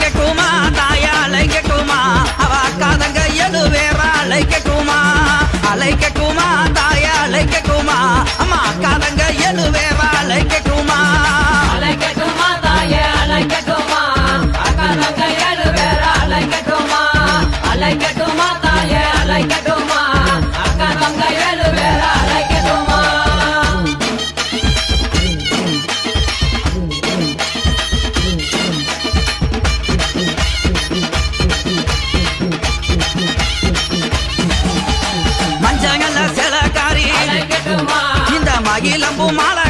அலைக்கட்டுமா தாயா அலைக்கட்டுமா அவ அக்காதங்க எழுவேறா அலைக்கட்டுமா அலைக்கட்டுமா தாயா அலைக்கட்டுமா அம்மா அக்காதங்க எழுவேறா அலைக்கட்டுமா அலைக்கட்டுமா தாயே அலைக்கட்டுமா அக்காதங்க எழுவேறா அலைக்கட்டுமா அலைக்கட்டுமா தாயே அலைக்கட்டுமா அக்காதங்க எழுவேறா அலைக்கட்டுமா மஞ்சங்கல்ல சிலக்காரி இந்த மகிழம்பு மாலை